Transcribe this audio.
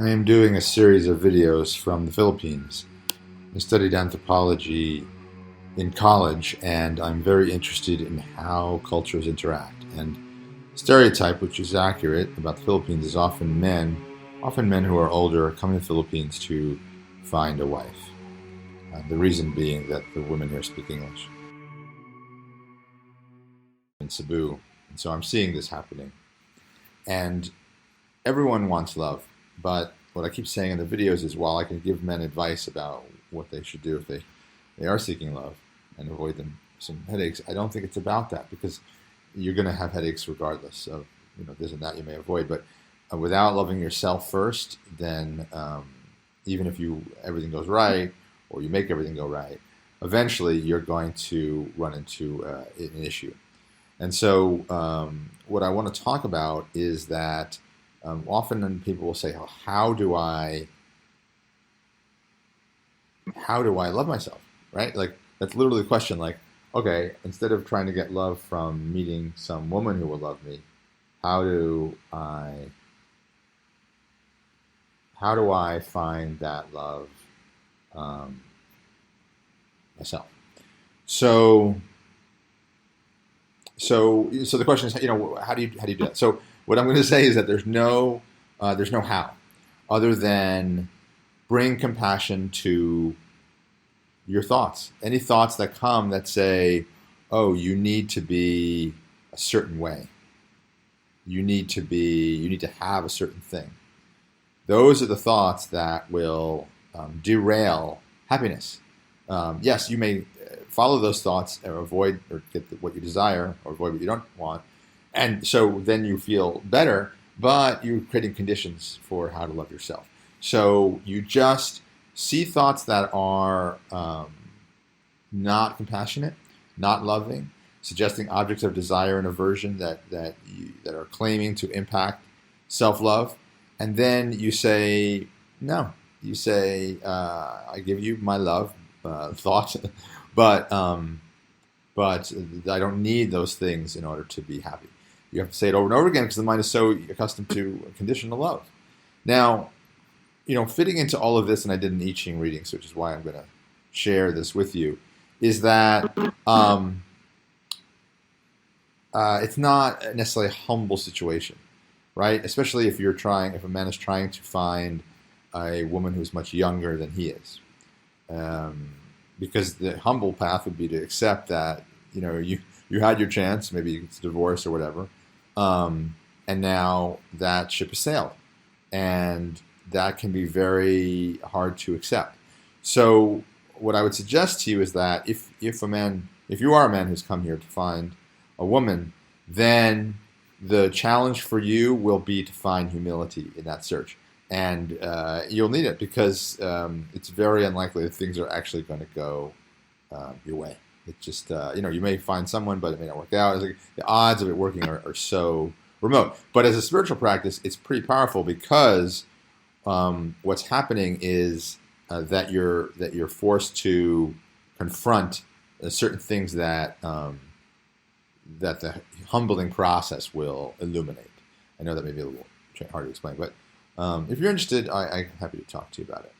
I am doing a series of videos from the Philippines. I studied anthropology in college, and I'm very interested in how cultures interact. And stereotype, which is accurate about the Philippines, is often men who are older are coming to the Philippines to find a wife. The reason being that the women here speak English in Cebu. And so I'm seeing this happening. And everyone wants love, but what I keep saying in the videos is while I can give men advice about what they should do if they are seeking love and avoid them some headaches, I don't think it's about that, because you're going to have headaches regardless of this and that you may avoid. But without loving yourself first, then even if everything goes right or you make everything go right, eventually you're going to run into an issue. And so what I want to talk about is that often people will say, how do I love myself, right? Like, that's literally the question. Like, okay, instead of trying to get love from meeting some woman who will love me, how do I find that love myself? So the question is, how do you do that? So what I'm going to say is that there's no how other than bring compassion to your thoughts. Any thoughts that come that say, oh, you need to be a certain way. You need to have a certain thing. Those are the thoughts that will derail happiness. Yes, you may follow those thoughts or avoid or get what you desire or avoid what you don't want. And so then you feel better, but you're creating conditions for how to love yourself. So you just see thoughts that are not compassionate, not loving, suggesting objects of desire and aversion that are claiming to impact self-love. And then you say, no. You say, I give you my love, thought, but I don't need those things in order to be happy. You have to say it over and over again because the mind is so accustomed to conditional love. Now, fitting into all of this, and I did an I Ching reading, which is why I'm going to share this with you, is that it's not necessarily a humble situation, right? Especially if a man is trying to find a woman who's much younger than he is. Because the humble path would be to accept that, you had your chance, maybe it's divorce or whatever, and now that ship has sailed. And that can be very hard to accept. So what I would suggest to you is that if you are a man who's come here to find a woman, then the challenge for you will be to find humility in that search. And you'll need it because it's very unlikely that things are actually going to go your way. It's just, you may find someone, but it may not work out. It's like the odds of it working are so remote. But as a spiritual practice, it's pretty powerful because what's happening is that you're forced to confront certain things that the humbling process will illuminate. I know that may be a little hard to explain, but if you're interested, I'm happy to talk to you about it.